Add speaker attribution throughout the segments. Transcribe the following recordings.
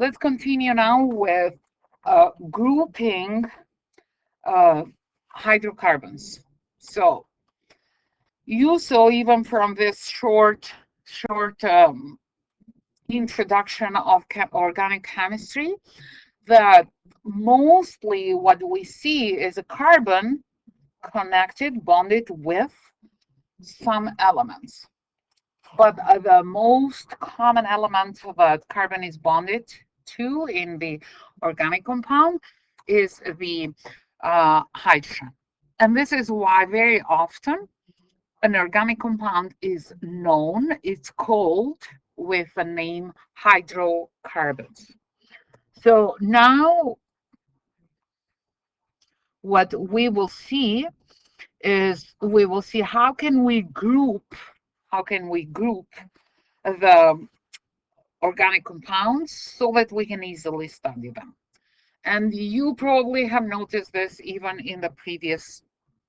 Speaker 1: Let's continue now with grouping hydrocarbons. So you saw even from this short introduction of organic chemistry that mostly what we see is a carbon connected, bonded with some elements. But the most common element that carbon is bonded to in the organic compound is the hydrogen. And this is why very often an organic compound is known, it's called with the name hydrocarbons. So now what we will see is we will see how can we group the organic compounds so that we can easily study them. And you probably have noticed this even in the previous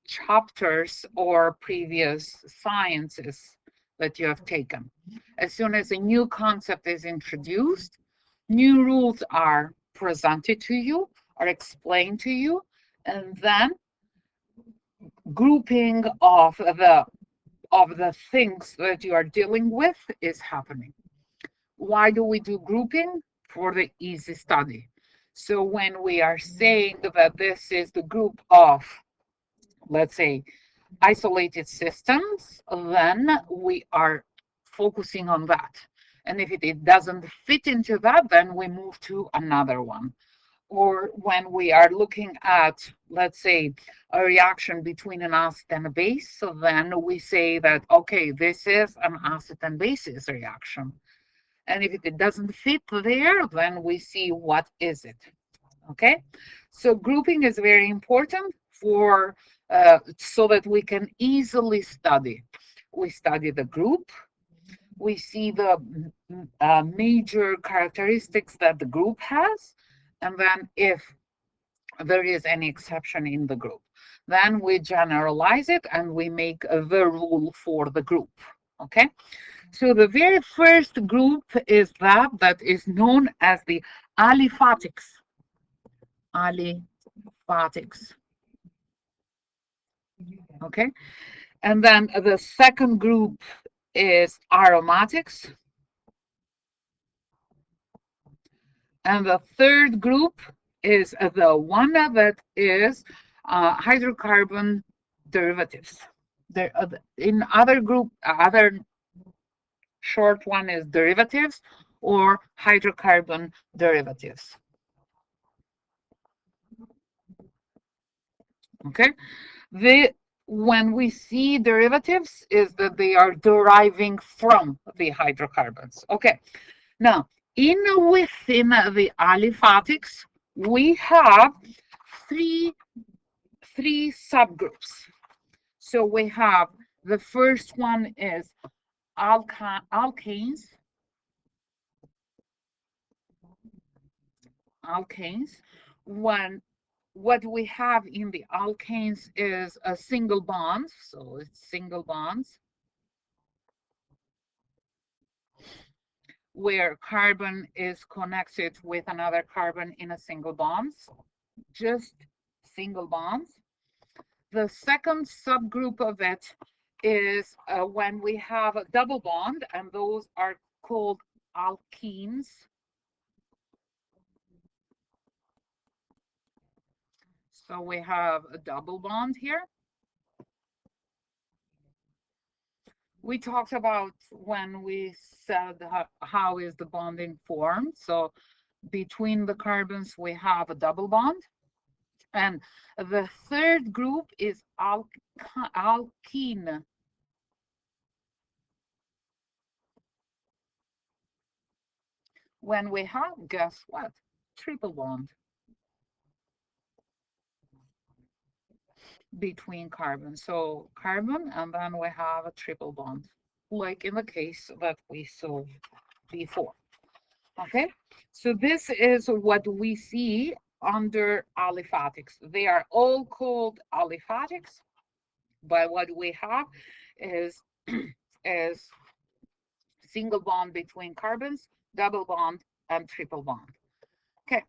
Speaker 1: chapters or previous sciences that you have taken. As soon as a new concept is introduced, new rules are presented to you, are explained to you, and then grouping of the things that you are dealing with is happening. Why do we do grouping? For the easy study. So when we are saying that this is the group of, let's say, isolated systems, then we are focusing on that. And if it doesn't fit into that, then we move to another one. Or when we are looking at, let's say, a reaction between an acid and a base, so then we say that, okay, this is an acid and bases reaction. And if it doesn't fit there, then we see what is it. Okay, so grouping is very important for so that we can easily study. We study the group, we see the major characteristics that the group has, and then if there is any exception in the group, then we generalize it and we make the rule for the group. Okay, so the very first group is that is known as the aliphatics. Aliphatics. Okay, and then the second group is aromatics, and the third group is the one that is hydrocarbon derivatives. There, in other group, other short one is derivatives or hydrocarbon derivatives. Okay, when we see derivatives is that they are deriving from the hydrocarbons. Okay, now within the aliphatics we have three subgroups. So we have the first one is alkanes. What we have in the alkanes is a single bond, so it's single bonds where carbon is connected with another carbon in a single bond, just single bonds. The second subgroup of it is when we have a double bond, and those are called alkenes. So we have a double bond here. We talked about when we said how is the bonding formed. So between the carbons, we have a double bond. And the third group is alkene. When we have, guess what? Triple bond between carbons. So carbon, and then we have a triple bond, like in the case that we saw before. Okay, so this is what we see under aliphatics. They are all called aliphatics, but what we have is is single bond between carbons, double bond, and triple bond. Okay.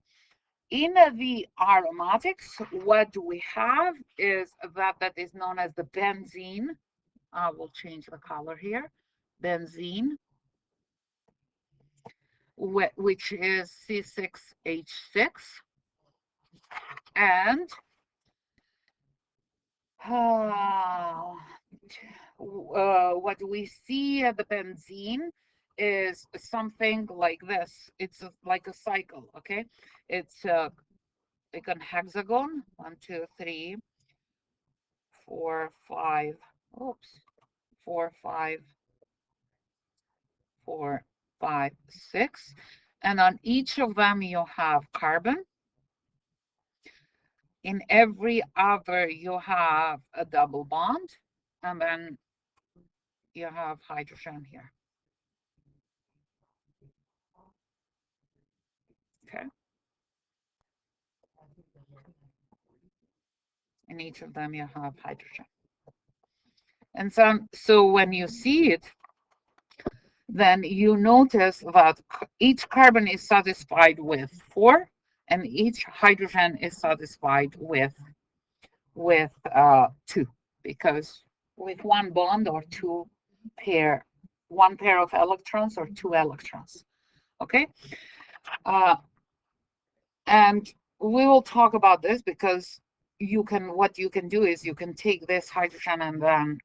Speaker 1: In the aromatics, what we have is that is known as the benzene. I will change the color here. Benzene, which is C6H6. And uh, what we see at the benzene is something like this. It's like a cycle, okay? It's like an hexagon. 1, 2, 3, 4, 5. Oops. 4, 5, 4, 5, 6. And on each of them, you have carbon. In every other, you have a double bond. And then you have hydrogen here. Okay. In each of them, you have hydrogen. And so when you see it, then you notice that each carbon is satisfied with 4, and each hydrogen is satisfied with 2, because with one bond or one pair of electrons or 2 electrons. Okay, and we will talk about this because what you can do is you can take this hydrogen, and then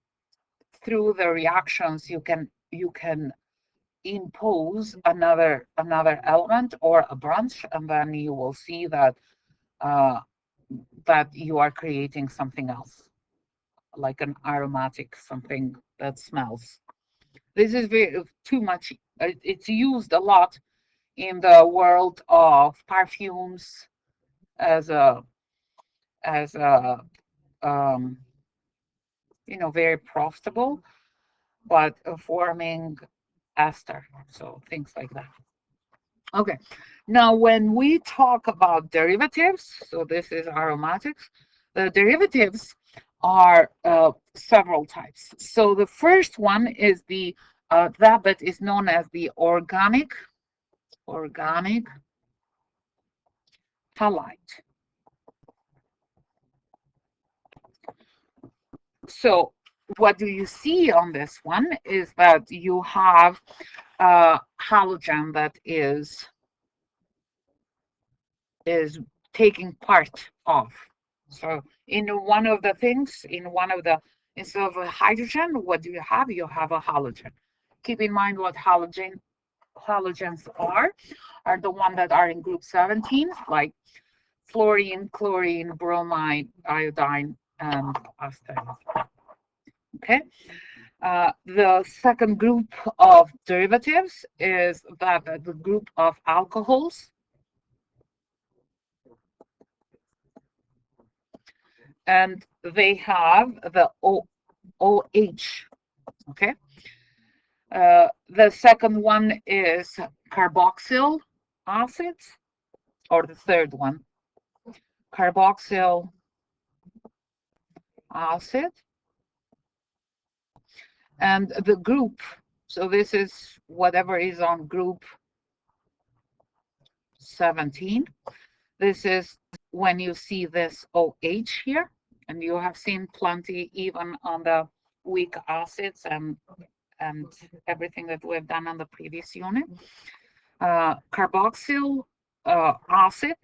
Speaker 1: through the reactions you can impose another element or a branch, and then you will see that that you are creating something else, like an aromatic, something that smells. This is too much. It's used a lot in the world of perfumes as a as a very profitable, but forming ester, so things like that. Okay, now when we talk about derivatives, so this is aromatics, the derivatives are several types. So the first one is that is known as the organic halide. So what do you see on this one is that you have halogen that is taking part of. So in one of the things, instead of a hydrogen, what do you have? You have a halogen. Keep in mind what halogens are the ones that are in group 17, like fluorine, chlorine, bromine, iodine, and astatine. Okay. The second group of derivatives is the group of alcohols. And they have the OH, okay? The second one is carboxyl acids, or the third one, carboxyl acid. And the group, so this is whatever is on group 17. This is when you see this OH here, and you have seen plenty even on the weak acids and everything that we've done on the previous unit. Carboxyl acid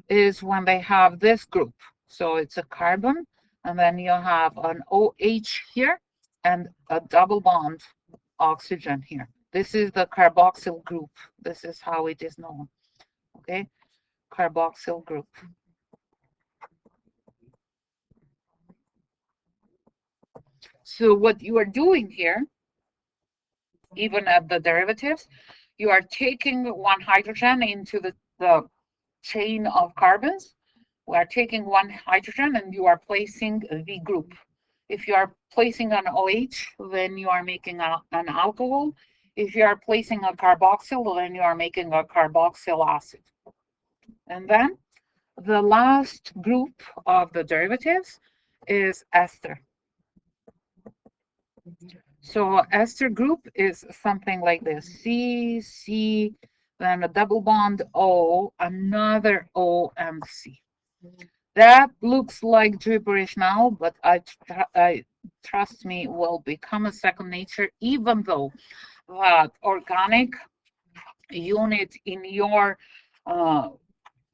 Speaker 1: is when they have this group. So it's a carbon, and then you have an OH here and a double bond oxygen here. This is the carboxyl group. This is how it is known. Okay, carboxyl group. So what you are doing here, even at the derivatives, you are taking one hydrogen into the chain of carbons. We are taking one hydrogen and you are placing the group. If you are placing an OH, then you are making an alcohol. If you are placing a carboxyl, then you are making a carboxyl acid. And then the last group of the derivatives is ester. So ester group is something like this: C, C, then a double bond O, another O, and C. That looks like gibberish now, but I trust me, will become a second nature, even though that organic unit in your uh,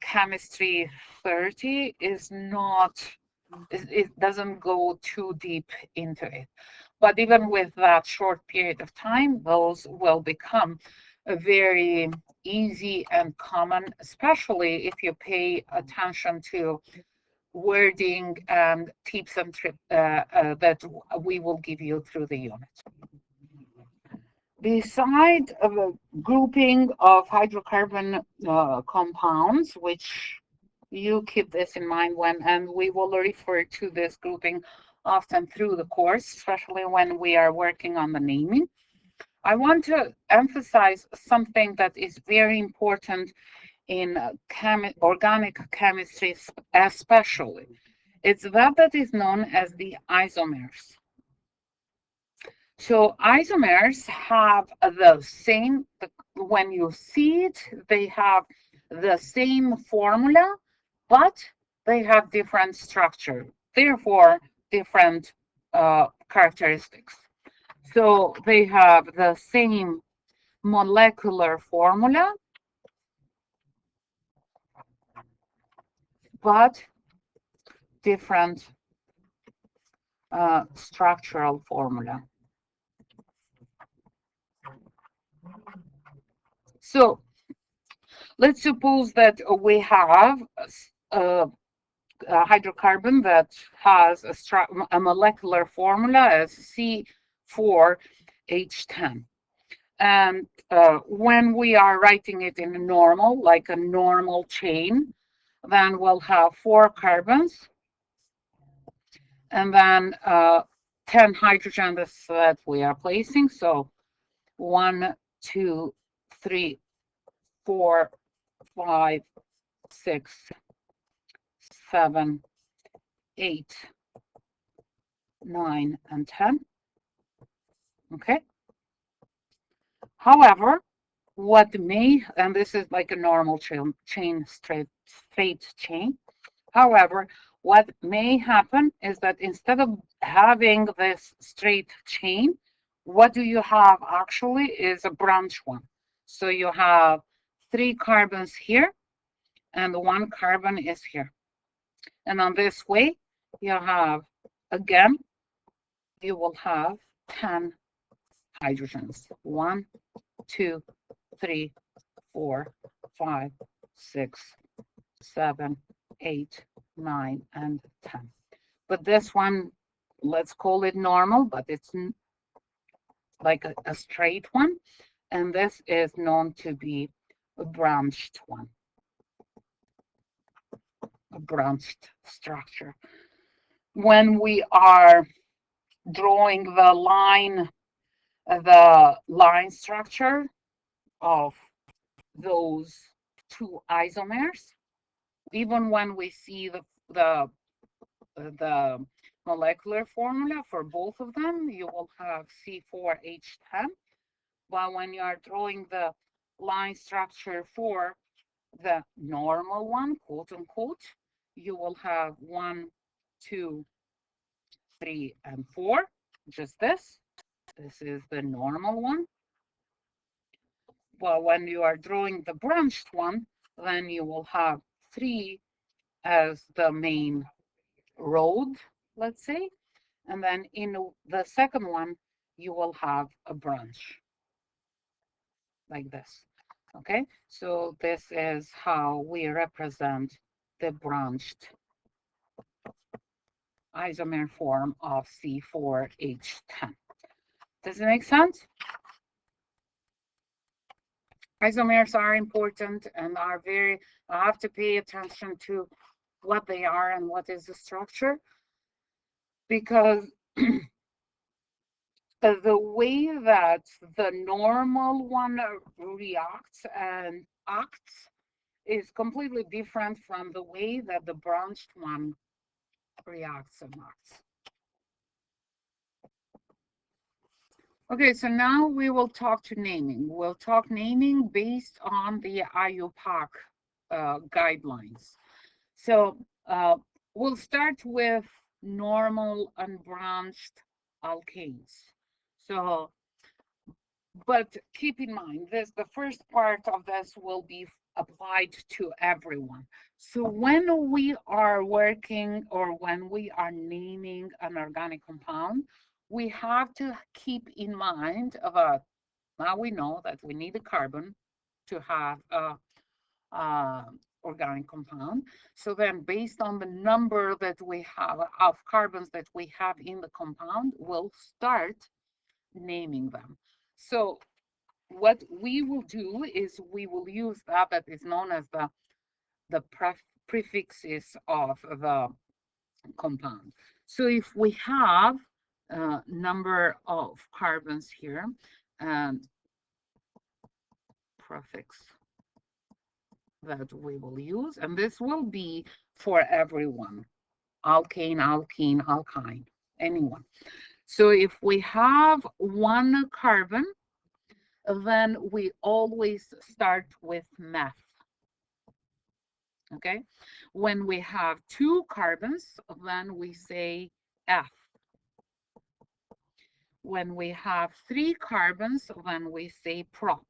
Speaker 1: chemistry 30 is not, it doesn't go too deep into it. But even with that short period of time, those will become a very easy and common, especially if you pay attention to wording and tips and tricks that we will give you through the unit. Beside a grouping of hydrocarbon compounds, which you keep this in mind when, and we will refer to this grouping often through the course, especially when we are working on the naming. I want to emphasize something that is very important in organic chemistry, especially. It's that is known as the isomers. So isomers have the same, when you see it, they have the same formula, but they have different structure, therefore different characteristics. So they have the same molecular formula, but different structural formula. So let's suppose that we have a hydrocarbon that has a molecular formula as C4H10. And when we are writing it in a normal, like a normal chain, then we'll have 4 carbons and then 10 hydrogens that we are placing. So 1, 2, 3, 4, 5, 6, 7, 8, 9, and 10. Okay. However, what may, and this is like a normal chain, straight chain. However, what may happen is that instead of having this straight chain, what do you have actually is a branch one. So you have 3 carbons here and 1 carbon is here. And on this way, you have, again, you will have 10 hydrogens. 1, 2, 3, 4, 5, 6, 7, 8, 9, and 10. But this one, let's call it normal, but it's like a straight one. And this is known to be a branched one, a branched structure. When we are drawing the line structure of those 2 isomers, even when we see the molecular formula for both of them, you will have C4H10. But when you are drawing the line structure for the normal one, quote unquote, you will have 1, 2, 3, and 4, just this. This is the normal one. Well, when you are drawing the branched one, then you will have 3 as the main road, let's say. And then in the second one, you will have a branch like this. Okay, so this is how we represent the branched isomer form of C4H10. Does it make sense? Isomers are important and are very, I have to pay attention to what they are and what is the structure, because the way that the normal one reacts and acts is completely different from the way that the branched one reacts and acts. Okay, so now we will talk to naming. We'll talk naming based on the IUPAC guidelines. So we'll start with normal unbranched alkanes. So, but keep in mind this, the first part of this will be applied to everyone. So when we are working or when we are naming an organic compound, we have to keep in mind about, now we know that we need a carbon to have a organic compound. So then based on the number that we have of carbons that we have in the compound, we'll start naming them. So what we will do is we will use that is known as the prefixes of the compound. So if we have a number of carbons here and prefix that we will use, and this will be for everyone, alkane, alkene, alkyne, anyone. So if we have one carbon, then we always start with meth. Okay, when we have two carbons, then we say F. When we have three carbons, then we say prop.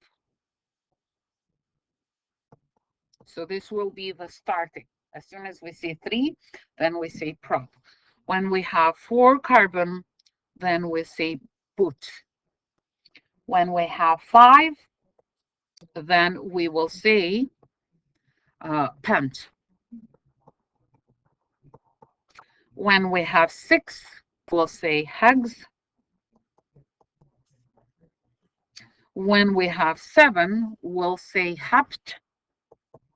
Speaker 1: So this will be the starting. As soon as we say three, then we say prop. When we have four carbon, then we say but. When we have five, then we will say pent. When we have six, we'll say hex. When we have seven, we'll say hept.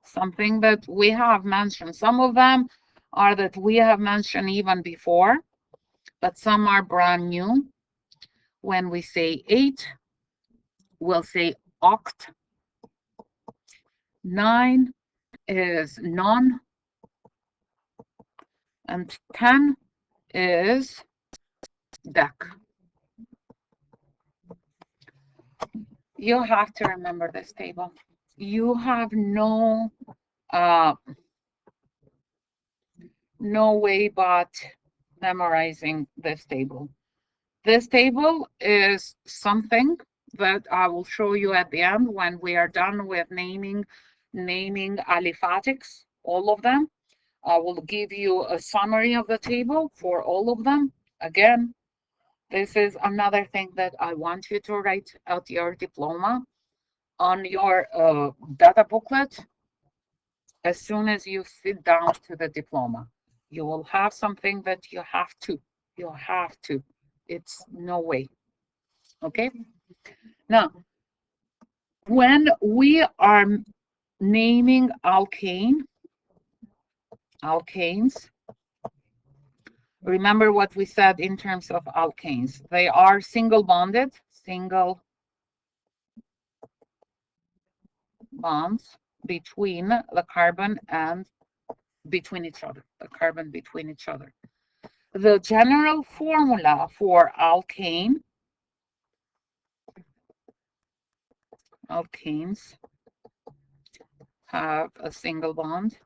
Speaker 1: Something that we have mentioned. Some of them are that we have mentioned even before, but some are brand new. When we say eight, we'll say oct. 9 is non, and 10 is dec. You have to remember this table. You have no way but memorizing this table. This table is something that I will show you at the end when we are done with naming aliphatics, all of them. I will give you a summary of the table for all of them. Again, this is another thing that I want you to write out your diploma on your data booklet. As soon as you sit down to the diploma, you will have something that you have to. It's no way. Okay. Now, when we are naming alkanes, remember what we said in terms of alkanes. They are single bonded, single bonds between the carbon and between each other, the carbon between each other. The general formula for alkanes have a single bond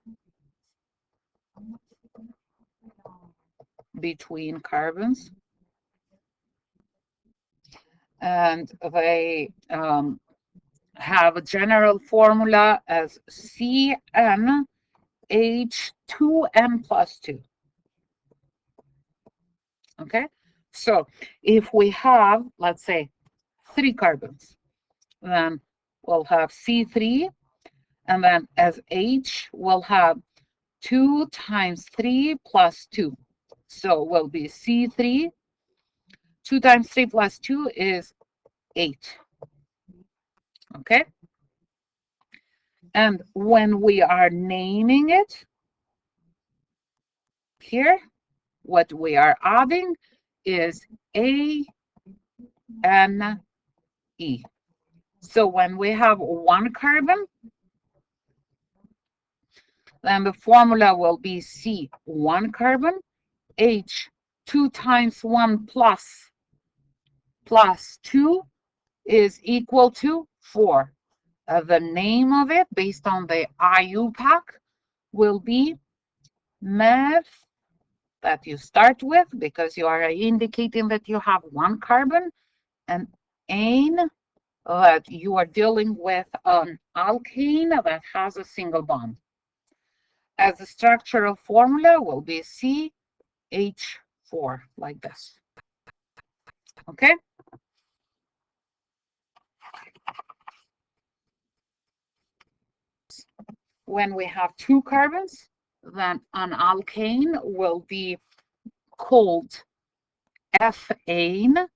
Speaker 1: between carbons, and they have a general formula as CnH2n plus 2. Okay, so if we have, let's say, 3 carbons, then we'll have C3, and then as H, we'll have 2 times 3 plus 2. So will be C3. 2 times 3 plus 2 is 8. Okay? And when we are naming it, here, what we are adding is A, N, E. So when we have 1 carbon, then the formula will be C, 1 carbon, H, 2 times 1 plus plus 2 is equal to 4. The name of it, based on the IUPAC, will be meth that you start with, because you are indicating that you have one carbon, and ane that you are dealing with an alkane that has a single bond. As the structural formula will be CH4, like this. Okay? When we have two carbons, then an alkane will be called ethane.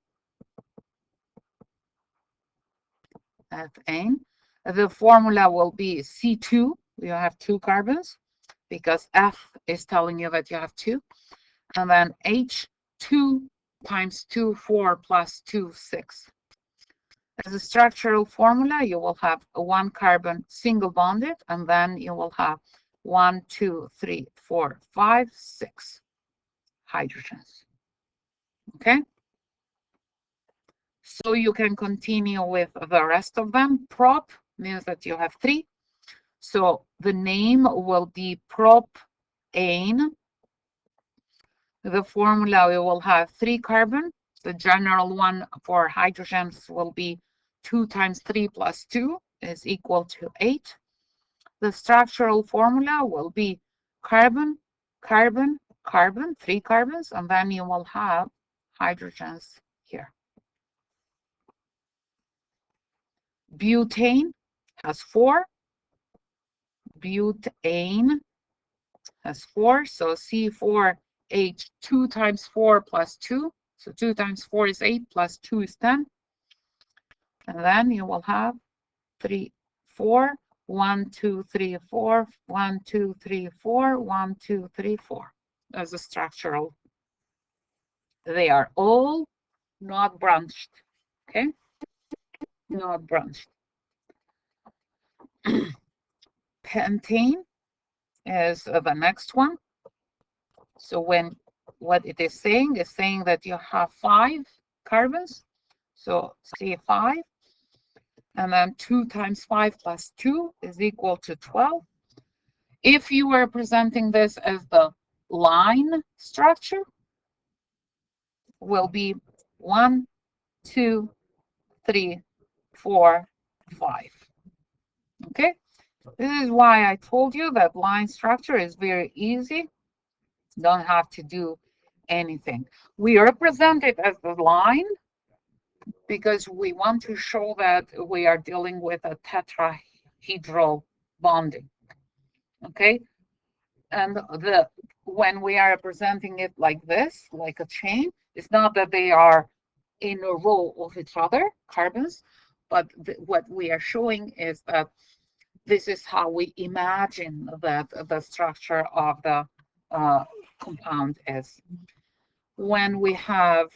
Speaker 1: The formula will be C2. You have two carbons because F is telling you that you have two. And then H2 times 2, 4 plus 2, 6. As a structural formula, you will have one carbon single bonded, and then you will have 1, 2, 3, 4, 5, 6 hydrogens. Okay? So you can continue with the rest of them. Prop means that you have 3. So the name will be propane. The formula, we will have 3 carbon. The general one for hydrogens will be 2 times 3 plus 2 is equal to 8. The structural formula will be carbon, carbon, carbon, 3 carbons, and then you will have hydrogens here. Butane has 4. Butane has 4. So C4H, 2 times 4 plus 2. So 2 times 4 is 8 plus 2 is 10. And then you will have 3, 4, 1, 2, 3, 4, 1, 2, 3, 4, 1, 2, 3, 4 as a structural. They are all not branched. Okay? Not branched. Pentane is the next one. So what it is saying that you have 5 carbons. So C5, and then 2 times 5 plus 2 is equal to 12. If you were presenting this as the line structure, will be 1, 2, 3, 4, 5. Okay? This is why I told you that line structure is very easy. Don't have to do anything. We represent it as the line because we want to show that we are dealing with a tetrahedral bonding. Okay? And when we are representing it like this, like a chain, it's not that they are in a row of each other, carbons, but what we are showing is that this is how we imagine that the structure of the compound is. When we have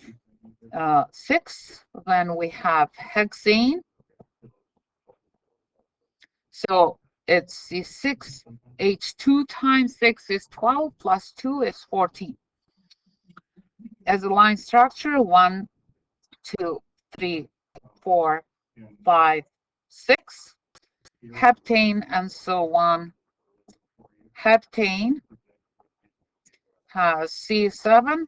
Speaker 1: 6, then we have hexane. So it's the 6, H2 times 6 is 12, plus 2 is 14. As a line structure, 1, 2, 3, 4, 5, 6. Heptane and so on. Heptane has C7.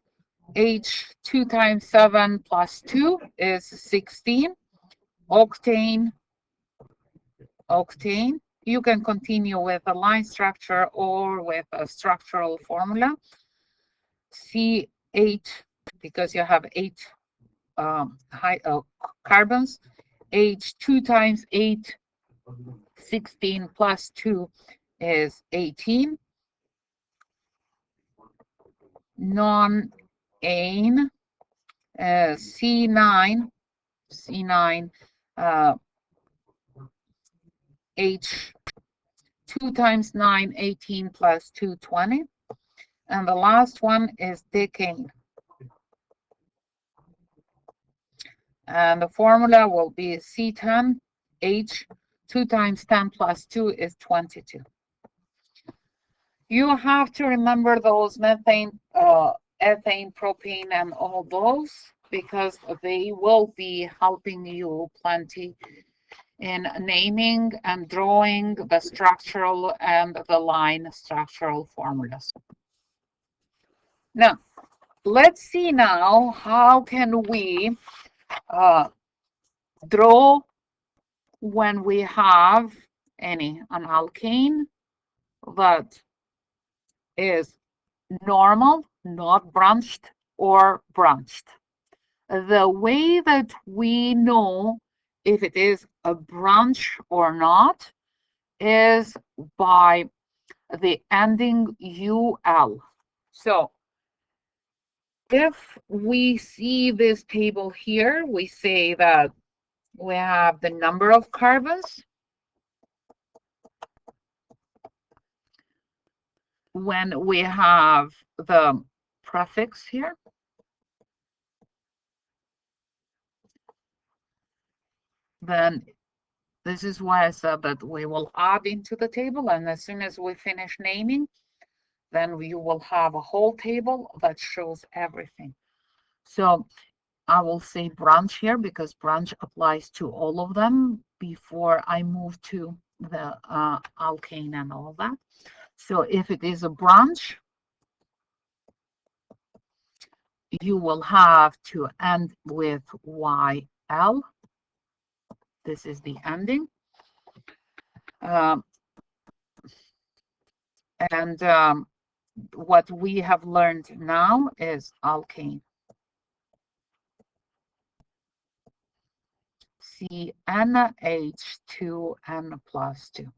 Speaker 1: H2 times 7 plus 2 is 16. Octane. You can continue with a line structure or with a structural formula. C8, because you have 8 carbons. H2 times 8, 16 plus 2 is 18. Non-ane, C9, H2 times 9, 18 plus 2, 20. And the last one is decane. And the formula will be C10, H, 2 times 10 plus 2 is 22. You have to remember those methane, ethane, propane, and all those. because they will be helping you plenty in naming and drawing the structural and the line structural formulas. Now, let's see now how can we draw when we have an alkane that is normal, not branched or branched. The way that we know if it is a branch or not is by the ending UL. So if we see this table here, we say that we have the number of carbons. When we have the prefix here, then this is why I said that we will add into the table, and as soon as we finish naming, then you will have a whole table that shows everything. So I will say branch here because branch applies to all of them before I move to the alkane and all of that. So if it is a branch, you will have to end with YL. This is the ending. What we have learned now is alkane. CnH2n+2.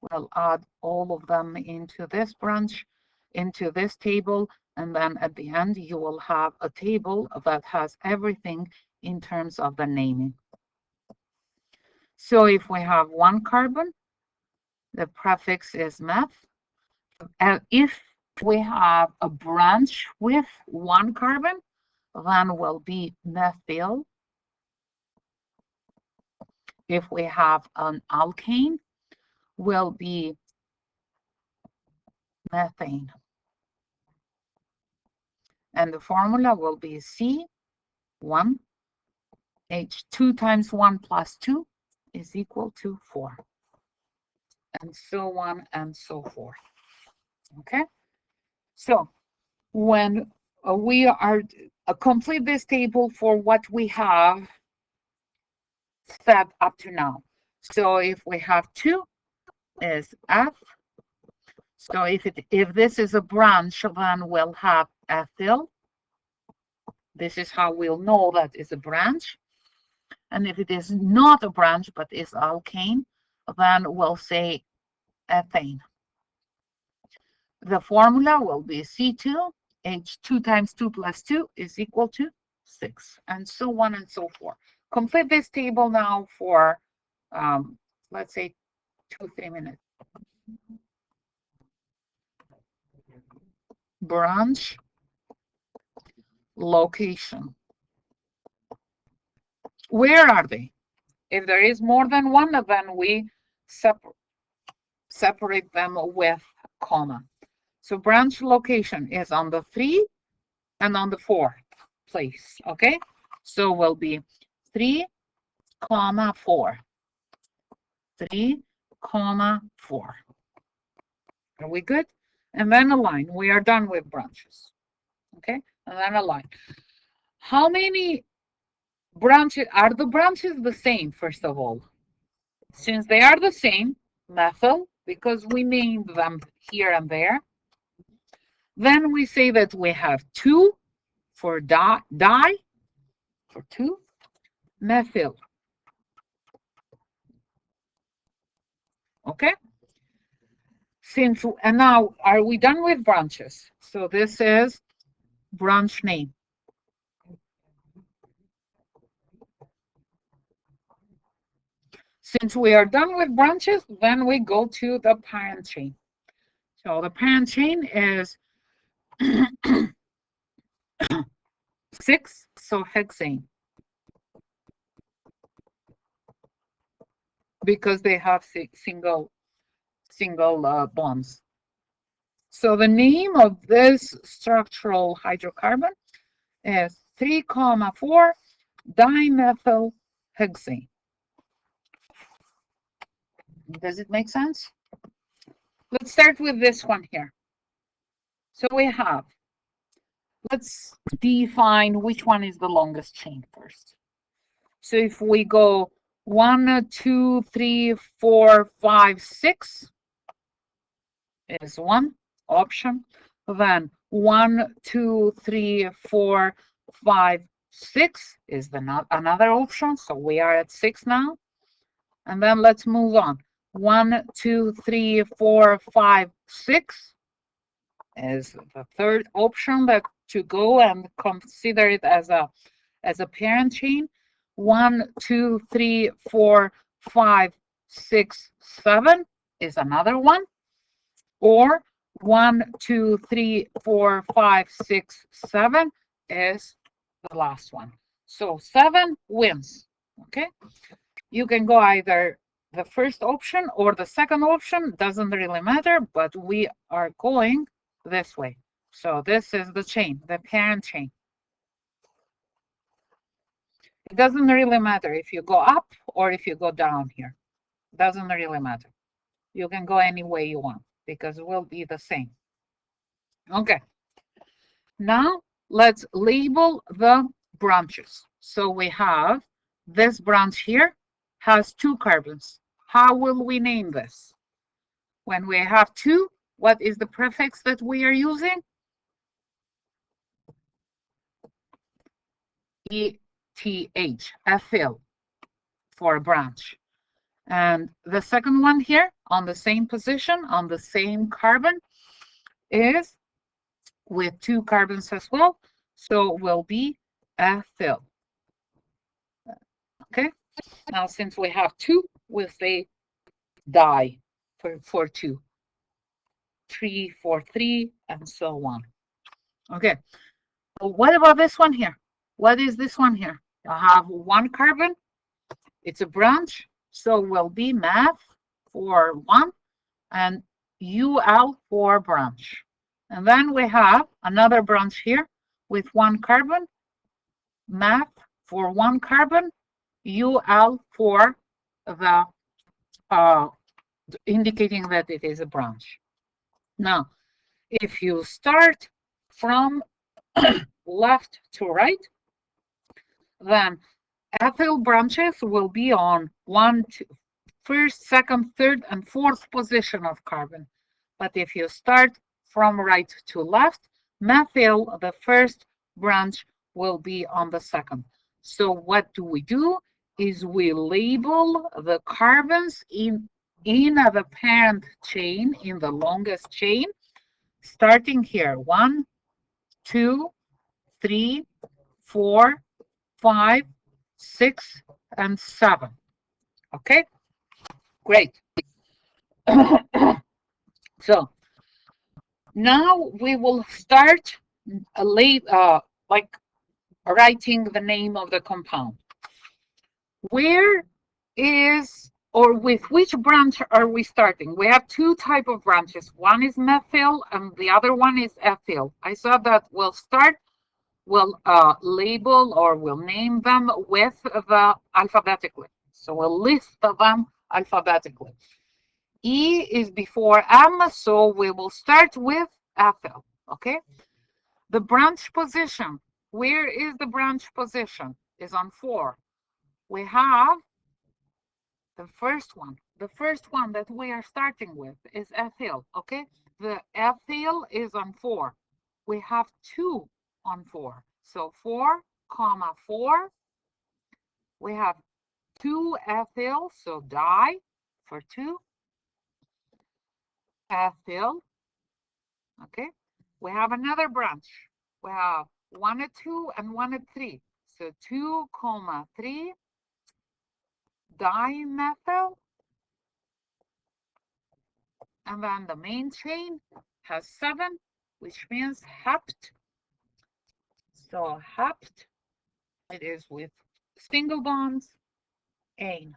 Speaker 1: We'll add all of them into this branch, into this table, and then at the end you will have a table that has everything in terms of the naming. So if we have one carbon, the prefix is meth. And if we have a branch with one carbon, then will be methyl. If we have an alkane, will be methane. And the formula will be C1, H2 times 1 plus 2 is equal to 4. And so on and so forth. Okay? So when we are complete this table for what we have said up to now. So if we have 2 is F. So if this is a branch, then we'll have ethyl. This is how we'll know that it's a branch. And if it is not a branch but is alkane, then we'll say ethane. The formula will be C2, H2 times 2 plus 2 is equal to 6, and so on and so forth. Complete this table now for, let's say, 2-3 minutes. Branch location. Where are they? If there is more than one, then we separate them with comma. So branch location is on the 3 and on the 4th place, okay? So will be 3, 4. 3, 4. Are we good? And then a line. We are done with branches, okay? And then a line. How many branches? Are the branches the same, first of all? Since they are the same, methyl, because we named them here and there, then we say that we have 2 for di for 2, methyl. Okay? And now, are we done with branches? So this is branch name. Since we are done with branches, then we go to the parent chain. So the parent chain is 6, so hexane. Because they have single bonds. So the name of this structural hydrocarbon is 3,4 dimethylhexane. Does it make sense? Let's start with this one here. So we have, let's define which one is the longest chain first. So if we go 1, 2, 3, 4, 5, 6 is one option. Then 1, 2, 3, 4, 5, 6 is another option. So we are at 6 now. And then let's move on. 1, 2, 3, 4, 5, 6 is the third option that to go and consider it as a parent chain. 1, 2, 3, 4, 5, 6, 7 is another one. Or 1, 2, 3, 4, 5, 6, 7 is the last one. So 7 wins. Okay. You can go either the first option or the second option, doesn't really matter, but we are going this way. So this is the chain, the parent chain. It doesn't really matter if you go up or if you go down here. Doesn't really matter. You can go any way you want because it will be the same. Okay. Now let's label the branches. So we have this branch here has 2 carbons. How will we name this? When we have 2, what is the prefix that we are using? ETH, ethyl, for a branch. And the second one here on the same position, on the same carbon, is with 2 carbons as well. So it will be ethyl. Okay. Now, since we have 2, we'll say di for 2, 3 for 3, and so on. Okay. Well, what about this one here? What is this one here? I have 1 carbon. It's a branch, so it will be meth for 1 and UL for branch. And then we have another branch here with 1 carbon, meth for 1 carbon, UL for the indicating that it is a branch. Now, if you start from left to right, then ethyl branches will be on 1, 2, first, second, third, and fourth position of carbon. But if you start from right to left, methyl, the first branch, will be on the second. So what do? Is we label the carbons in the parent chain, in the longest chain, starting here, 1, 2, 3, 4, 5, 6, and 7. Okay, great. So now we will start like writing the name of the compound. Where is, or with which branch are we starting? We have 2 types of branches. One is methyl and the other one is ethyl. I saw that we'll start, we'll label or we'll name them with the alphabetically. So we'll list them alphabetically. E is before M, so we will start with ethyl, okay? The branch position, where is the branch position? Is on 4. We have the first one. The first one that we are starting with is ethyl, okay? The ethyl is on 4. We have 2 on 4. So 4, 4. We have 2 ethyl, so di for 2. Ethyl, okay? We have another branch. We have 1 and 2 and 1 and 3. So 2, 3 dimethyl. And then the main chain has 7, which means hept. So hept, it is with single bonds, ane,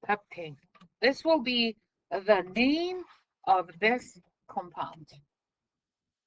Speaker 1: heptane. This will be the name of this compound.